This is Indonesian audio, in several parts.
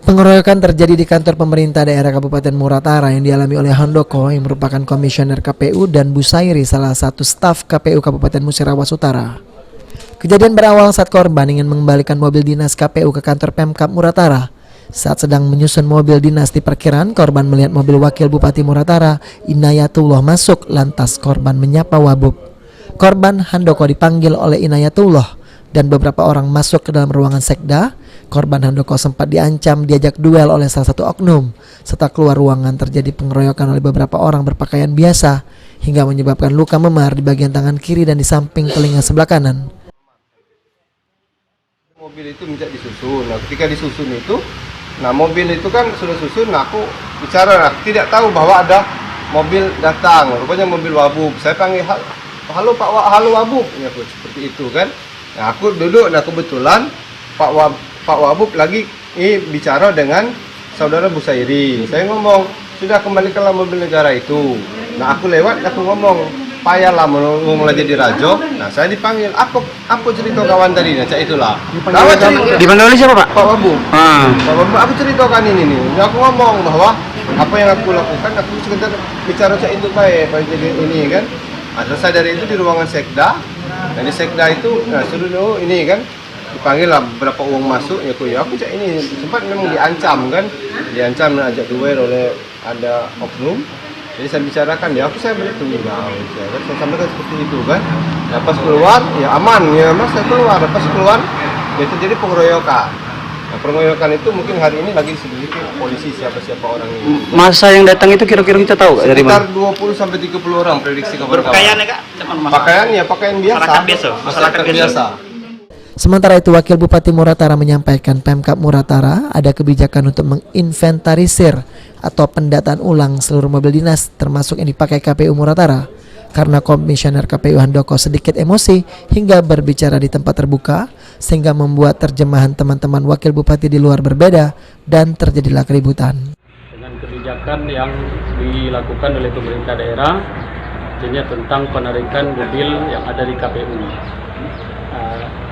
Pengeroyokan terjadi di kantor pemerintah daerah Kabupaten Muratara yang dialami oleh Handoko yang merupakan komisioner KPU dan Busairi, salah satu staf KPU Kabupaten Musirawas Utara. Kejadian berawal saat korban ingin mengembalikan mobil dinas KPU ke kantor Pemkab Muratara. Saat sedang menyusun mobil dinas di parkiran, korban melihat mobil Wakil Bupati Muratara, Inayatullah, masuk, lantas korban menyapa Wabub. Korban Handoko dipanggil oleh Inayatullah dan beberapa orang masuk ke dalam ruangan sekda. Korban Handoko sempat diancam diajak duel oleh salah satu oknum. Setelah keluar ruangan terjadi pengeroyokan oleh beberapa orang berpakaian biasa hingga menyebabkan luka memar di bagian tangan kiri dan di samping telinga sebelah kanan. Mobil itu minta disusun. Nah, ketika disusun itu, mobil itu kan sudah susun. Aku bicara, tidak tahu bahwa ada mobil datang. Rupanya mobil Wabub. Saya panggil, halo Pak, halo Wabub. Ya, seperti itu kan. Nah, aku duduk. Nah, kebetulan Pak Wabub lagi bicara dengan saudara Busairi. Saya ngomong, sudah kembalikanlah mobil negara itu. Nah, aku lewat, aku ngomong, payahlah ngomong lagi di Rajo. Nah, saya dipanggil, apa cerita kawan tadi? Nah, itulah. Dipanggil oleh siapa, Pak? Pak Wabub. Pak Wabub, aku ceritakan ini nih. Aku ngomong bahwa apa yang aku lakukan, aku sekedar bicara cak itu baik jadi ini kan. Selesai dari itu di ruangan sekda. Nah, di sekda itu, nah suruh ini kan. Dipanggil lah berapa uang masuk ya aku cak ini sempat memang diancam kan, diancam dan ajak duel oleh ada oknum. Jadi saya bicarakan ya saya balik tinggal, saya sampaikan seperti itu kan. Nah, pas keluar ya aman ya mas, saya keluar. Pas keluar ya terjadi pengeroyokan. Nah, pengeroyokan itu mungkin hari ini lagi diselidiki polisi siapa orang ini. Masa yang datang itu kira-kira kita tahu gak dari mana? Sekitar 20 sampai 30 orang prediksi kawan-kawan. Berpakaian ya Kak? Pakaian biasa. Masyarakat biasa. Sementara itu, Wakil Bupati Muratara menyampaikan Pemkab Muratara ada kebijakan untuk menginventarisir atau pendataan ulang seluruh mobil dinas termasuk yang dipakai KPU Muratara. Karena Komisioner KPU Handoko sedikit emosi hingga berbicara di tempat terbuka sehingga membuat terjemahan teman-teman Wakil Bupati di luar berbeda dan terjadilah keributan. Dengan kebijakan yang dilakukan oleh pemerintah daerah, artinya tentang penarikan mobil yang ada di KPU.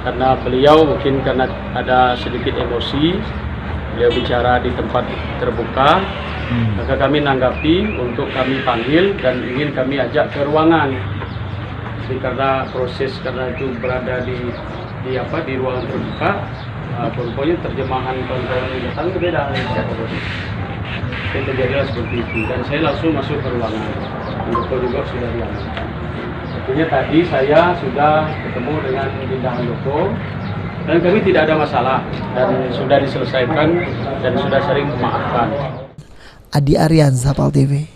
Karena beliau mungkin karena ada sedikit emosi, beliau bicara di tempat terbuka, maka kami nanggapi untuk kami panggil dan ingin kami ajak ke ruangan. Jadi karena itu berada di ruangan terbuka, pokoknya terjemahan kawan-kawan yang datang berbeda. Yang terjadilah seperti itu dan saya langsung masuk ke ruangan. Handoko juga sudah diamankan. Tentunya tadi saya sudah ketemu dengan Dinda Handoko dan kami tidak ada masalah dan sudah diselesaikan dan sudah sering memaafkan. Adi Aryan, Zapal TV.